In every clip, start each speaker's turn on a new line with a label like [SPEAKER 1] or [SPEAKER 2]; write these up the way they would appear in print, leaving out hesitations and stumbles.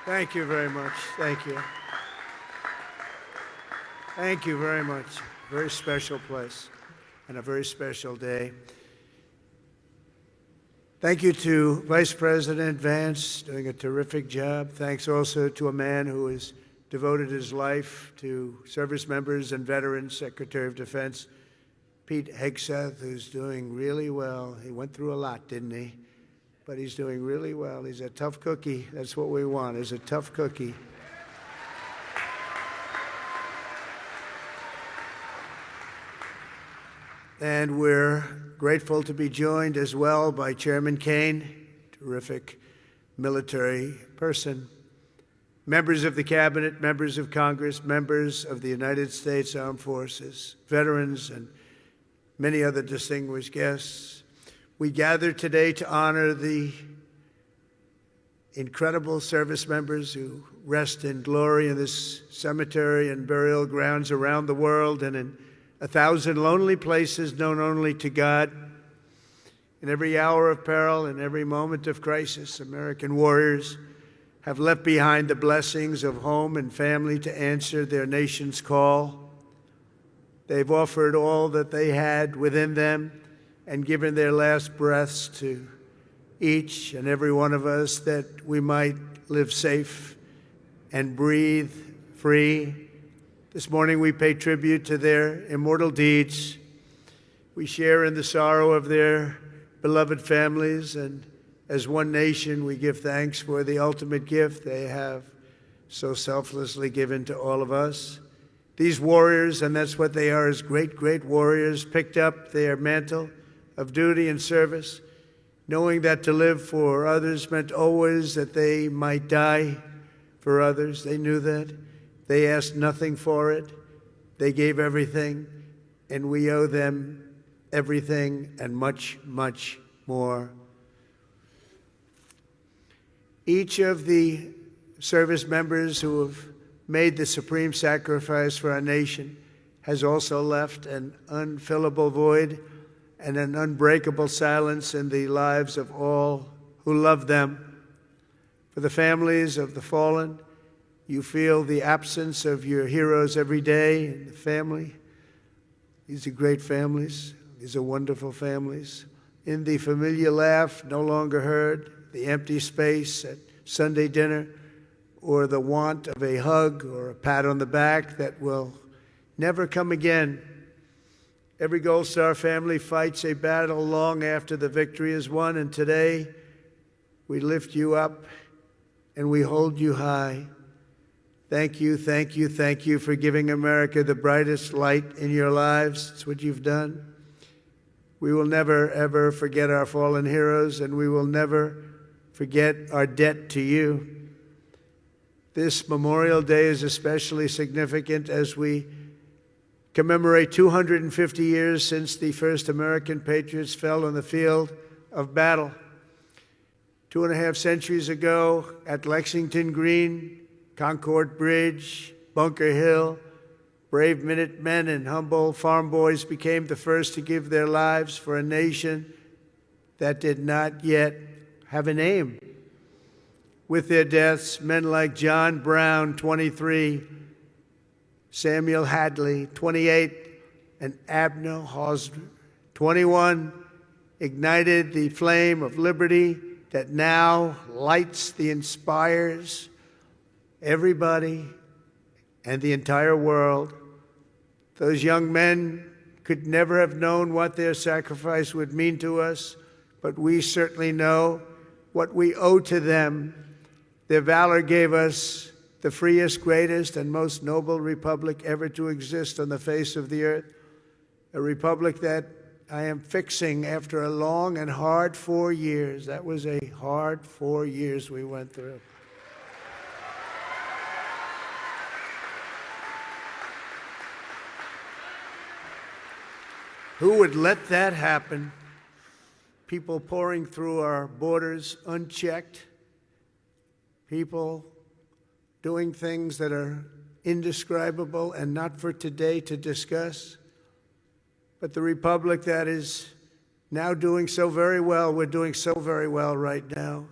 [SPEAKER 1] Thank you very much. Thank you. Thank you very much. Very special place and a very special day. Thank you to Vice President Vance, doing a terrific job. Thanks also to a man who has devoted his life to service members and veterans, Secretary of Defense Pete Hegseth, who's doing really well. He went through a lot, didn't he? But he's doing really well. He's a tough cookie. That's what we want, is a tough cookie. And we're grateful to be joined as well by Chairman Kane, terrific military person, members of the Cabinet, members of Congress, members of the United States Armed Forces, veterans, and many other distinguished guests. We gather today to honor the incredible service members who rest in glory in this cemetery and burial grounds around the world and in 1,000 lonely places known only to God. In every hour of peril, in every moment of crisis, American warriors have left behind the blessings of home and family to answer their nation's call. They've offered all that they had within them and given their last breaths to each and every one of us that we might live safe and breathe free. This morning we pay tribute to their immortal deeds. We share in the sorrow of their beloved families, and as one nation we give thanks for the ultimate gift they have so selflessly given to all of us. These warriors, and that's what they are, as great, great warriors, picked up their mantle of duty and service, knowing that to live for others meant always that they might die for others. They knew that. They asked nothing for it. They gave everything, and we owe them everything and much, much more. Each of the service members who have made the supreme sacrifice for our nation has also left an unfillable void and an unbreakable silence in the lives of all who love them. For the families of the fallen, you feel the absence of your heroes every day in the family. These are great families. These are wonderful families. In the familiar laugh no longer heard, the empty space at Sunday dinner, or the want of a hug or a pat on the back that will never come again. Every Gold Star family fights a battle long after the victory is won, and today we lift you up and we hold you high. Thank you, thank you, thank you for giving America the brightest light in your lives. It's what you've done. We will never, ever forget our fallen heroes, and we will never forget our debt to you. This Memorial Day is especially significant as we commemorate 250 years since the first American patriots fell on the field of battle. 2.5 centuries ago at Lexington Green, Concord Bridge, Bunker Hill, brave Minutemen and humble farm boys became the first to give their lives for a nation that did not yet have a name. With their deaths, men like John Brown, 23, Samuel Hadley, 28, and Abner Hosner, 21, ignited the flame of liberty that now lights the inspires everybody and the entire world. Those young men could never have known what their sacrifice would mean to us, but we certainly know what we owe to them. Their valor gave us the freest, greatest, and most noble republic ever to exist on the face of the earth, a republic that I am fixing after a long and hard 4 years. That was a hard 4 years we went through. Who would let that happen? People pouring through our borders unchecked, people doing things that are indescribable and not for today to discuss. But the republic that is now doing so very well, we're doing so very well right now,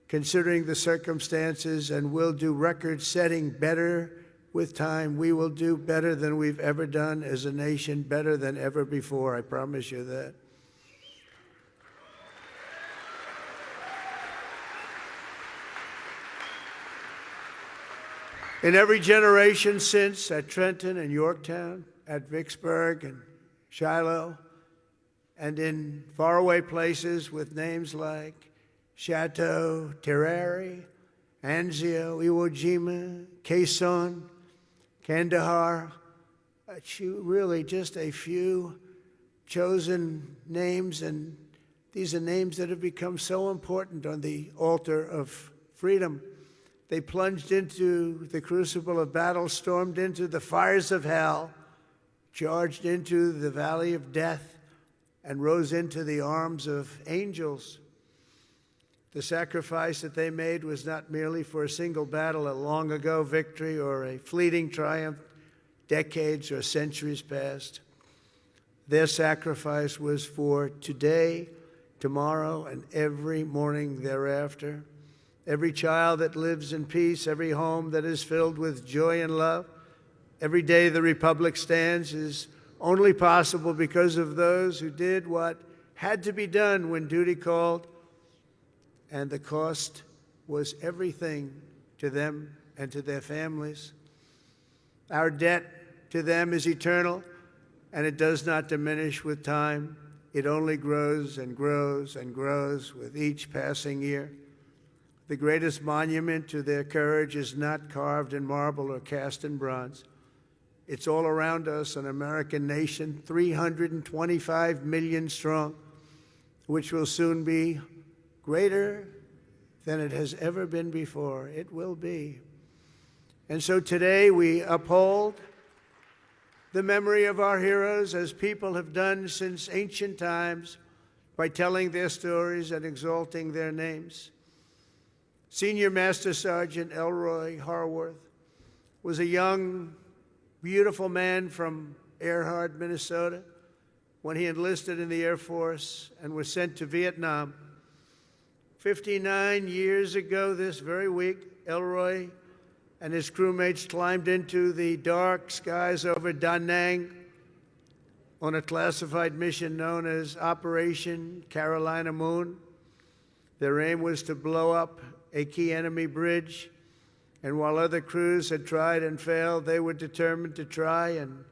[SPEAKER 1] considering the circumstances, and we'll do record-setting better with time. We will do better than we've ever done as a nation, better than ever before. I promise you that. In every generation since, at Trenton and Yorktown, at Vicksburg and Shiloh, and in faraway places with names like Chateau, Terari, Anzio, Iwo Jima, Quezon, Kandahar, really just a few chosen names, and these are names that have become so important on the altar of freedom. They plunged into the crucible of battle, stormed into the fires of hell, charged into the valley of death, and rose into the arms of angels. The sacrifice that they made was not merely for a single battle, a long-ago victory, or a fleeting triumph, decades or centuries past. Their sacrifice was for today, tomorrow, and every morning thereafter. Every child that lives in peace, every home that is filled with joy and love, every day the Republic stands is only possible because of those who did what had to be done when duty called, and the cost was everything to them and to their families. Our debt to them is eternal, and it does not diminish with time. It only grows and grows and grows with each passing year. The greatest monument to their courage is not carved in marble or cast in bronze. It's all around us, an American nation, 325 million strong, which will soon be greater than it has ever been before. It will be. And so today we uphold the memory of our heroes, as people have done since ancient times, by telling their stories and exalting their names. Senior Master Sergeant Elroy Harworth was a young, beautiful man from Earhart, Minnesota, when he enlisted in the Air Force and was sent to Vietnam. 59 years ago this very week, Elroy and his crewmates climbed into the dark skies over Da Nang on a classified mission known as Operation Carolina Moon. Their aim was to blow up a key enemy bridge, and while other crews had tried and failed, they were determined to try and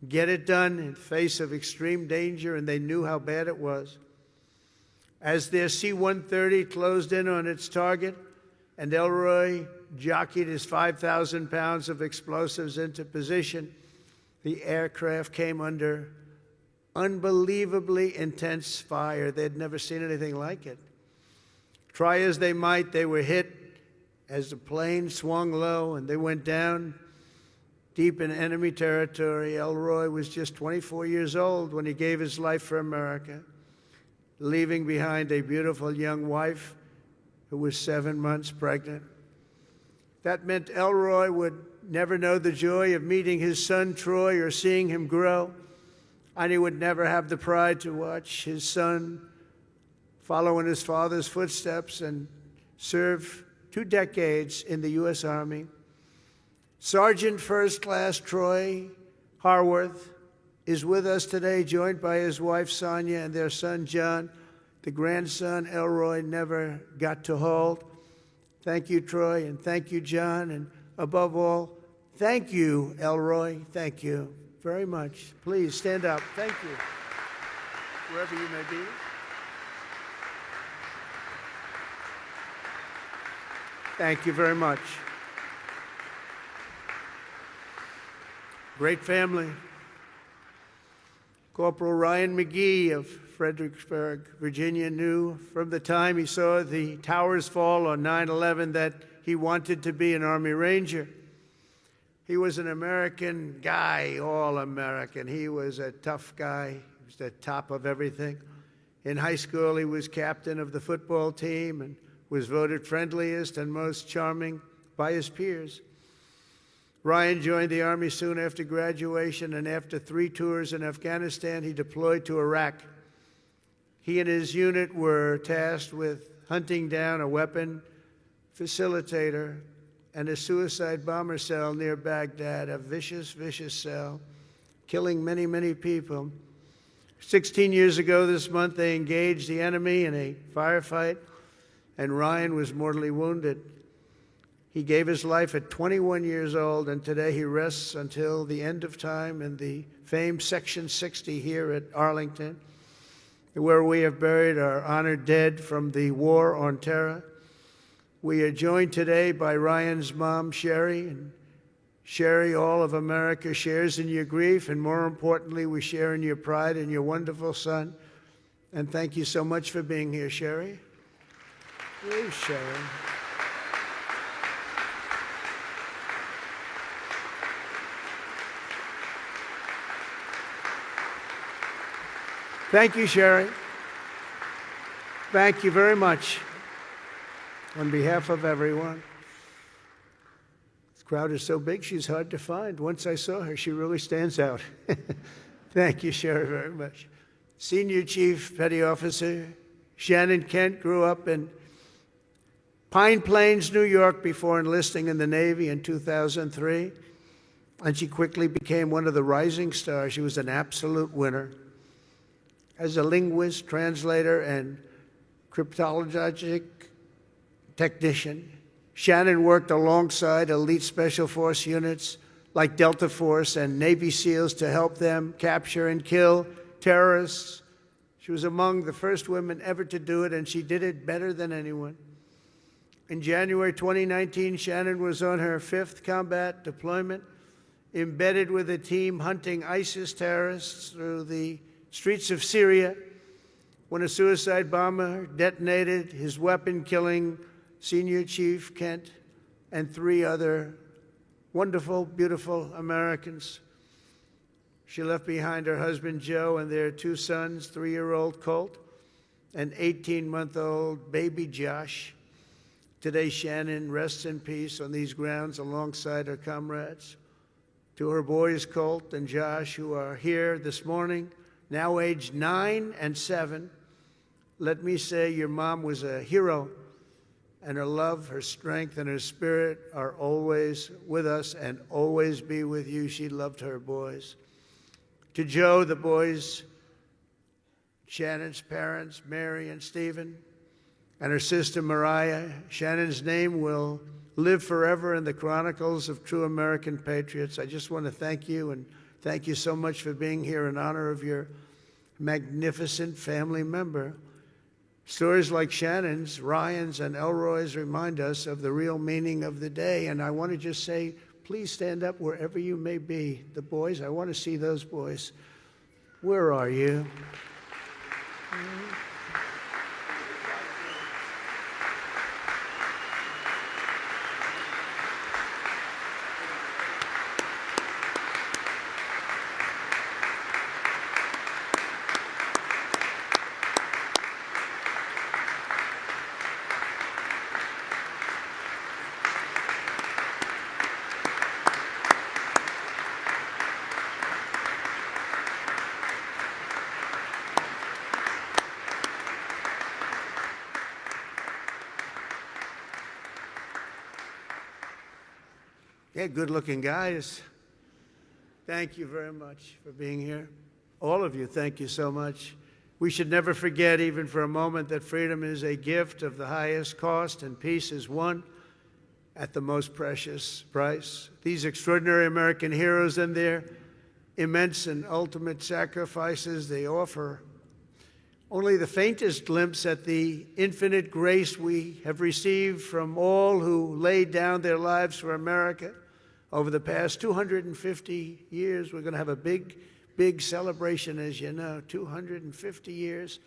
[SPEAKER 1] get it done in face of extreme danger, and they knew how bad it was. As their C-130 closed in on its target, and Elroy jockeyed his 5,000 pounds of explosives into position, the aircraft came under unbelievably intense fire. They'd never seen anything like it. Try as they might, they were hit as the plane swung low and they went down deep in enemy territory. Elroy was just 24 years old when he gave his life for America, leaving behind a beautiful young wife who was 7 months pregnant. That meant Elroy would never know the joy of meeting his son Troy or seeing him grow, and he would never have the pride to watch his son follow in his father's footsteps and serve 2 decades in the U.S. Army. Sergeant First Class Troy Harworth is with us today, joined by his wife Sonia and their son John, the grandson Elroy never got to hold. Thank you, Troy, and thank you, John, and above all, thank you, Elroy. Thank you very much. Please stand up. Thank you, wherever you may be. Thank you very much. Great family. Corporal Ryan McGee of Fredericksburg, Virginia, knew from the time he saw the towers fall on 9/11 that he wanted to be an Army Ranger. He was an American guy, all American. He was a tough guy. He was the top of everything. In high school, he was captain of the football team and was voted friendliest and most charming by his peers. Ryan joined the Army soon after graduation, and after 3 tours in Afghanistan, he deployed to Iraq. He and his unit were tasked with hunting down a weapon facilitator, and a suicide bomber cell near Baghdad, a vicious, vicious cell, killing many, many people. 16 years ago this month, they engaged the enemy in a firefight, and Ryan was mortally wounded. He gave his life at 21 years old, and today he rests until the end of time in the famed Section 60 here at Arlington, where we have buried our honored dead from the war on terror. We are joined today by Ryan's mom, Sherry. And Sherry, all of America shares in your grief, and more importantly, we share in your pride in your wonderful son. And thank you so much for being here, Sherry. Where's Sherry? Thank you, Sherry. Thank you very much. On behalf of everyone. This crowd is so big, she's hard to find. Once I saw her, she really stands out. Thank you, Sherry, very much. Senior Chief Petty Officer Shannon Kent grew up in Pine Plains, New York, before enlisting in the Navy in 2003. And she quickly became one of the rising stars. She was an absolute winner. As a linguist, translator, and cryptologic technician, Shannon worked alongside elite special force units like Delta Force and Navy SEALs to help them capture and kill terrorists. She was among the first women ever to do it, and she did it better than anyone. In January 2019, Shannon was on her 5th combat deployment, embedded with a team hunting ISIS terrorists through the streets of Syria, when a suicide bomber detonated his weapon, killing Senior Chief Kent and 3 other wonderful, beautiful Americans. She left behind her husband, Joe, and their 2 sons, 3-year-old Colt and 18-month-old baby Josh. Today, Shannon rests in peace on these grounds alongside her comrades. To her boys, Colt and Josh, who are here this morning, now aged 9 and 7, let me say your mom was a hero, and her love, her strength, and her spirit are always with us and always be with you. She loved her boys. To Joe, the boys, Shannon's parents, Mary and Stephen, and her sister Mariah, Shannon's name will live forever in the chronicles of true American patriots. I just want to thank you, and thank you so much for being here in honor of your magnificent family member. Stories like Shannon's, Ryan's, and Elroy's remind us of the real meaning of the day. And I want to just say, please stand up wherever you may be. The boys, I want to see those boys. Where are you? Yeah, good-looking guys. Thank you very much for being here. All of you, thank you so much. We should never forget, even for a moment, that freedom is a gift of the highest cost, and peace is won at the most precious price. These extraordinary American heroes and their immense and ultimate sacrifices, they offer only the faintest glimpse at the infinite grace we have received from all who laid down their lives for America. Over the past 250 years, we're going to have a big, big celebration, as you know, 250 years.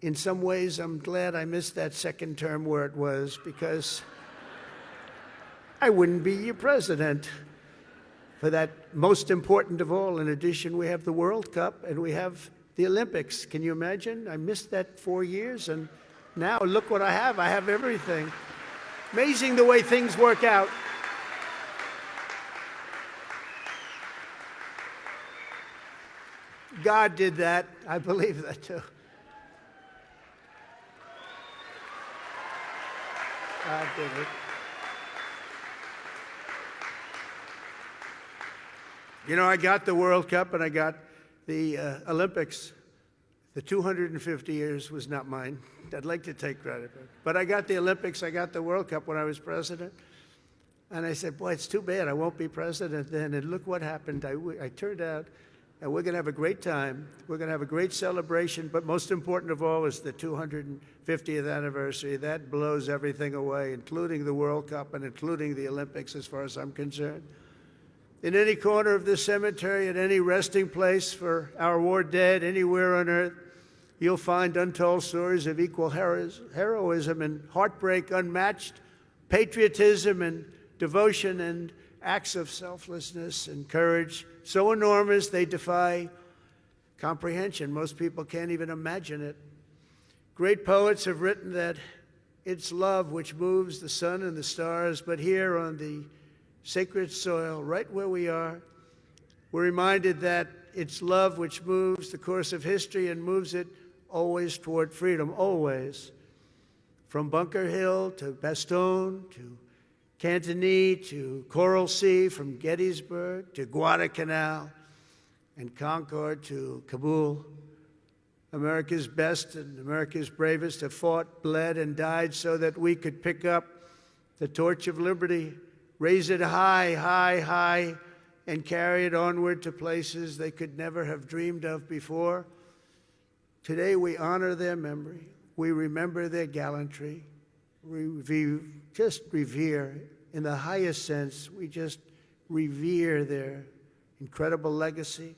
[SPEAKER 1] In some ways, I'm glad I missed that second term where it was, because I wouldn't be your president for that most important of all. In addition, we have the World Cup and we have the Olympics. Can you imagine? I missed that 4 years, and now look what I have. I have everything. Amazing the way things work out. God did that. I believe that too. God did it. You know, I got the World Cup and I got the Olympics. The 250 years was not mine. I'd like to take credit. But I got the Olympics, I got the World Cup when I was president. And I said, boy, it's too bad I won't be president then. And look what happened. I turned out, and we're going to have a great time. We're going to have a great celebration. But most important of all is the 250th anniversary. That blows everything away, including the World Cup and including the Olympics, as far as I'm concerned. In any corner of this cemetery, at any resting place for our war dead, anywhere on earth, you'll find untold stories of equal heroism and heartbreak, unmatched patriotism and devotion, and acts of selflessness and courage so enormous they defy comprehension. Most people can't even imagine it. Great poets have written that it's love which moves the sun and the stars, but here on the sacred soil, right where we are, we're reminded that it's love which moves the course of history and moves it always toward freedom, always. From Bunker Hill to Bastogne to Cantigny to Coral Sea, from Gettysburg to Guadalcanal and Concord to Kabul. America's best and America's bravest have fought, bled, and died so that we could pick up the torch of liberty, raise it high, high, high, and carry it onward to places they could never have dreamed of before. Today we honor their memory. We remember their gallantry. We just revere, in the highest sense, we just revere their incredible legacy.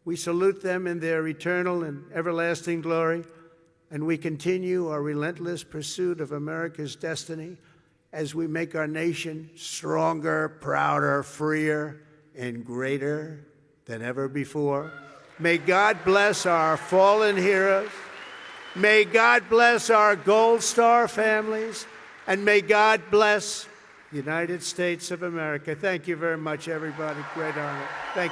[SPEAKER 1] We salute them in their eternal and everlasting glory, and we continue our relentless pursuit of America's destiny as we make our nation stronger, prouder, freer, and greater than ever before. May God bless our fallen heroes. May God bless our Gold Star families, and may God bless the United States of America. Thank you very much, everybody. Great honor. Thank you.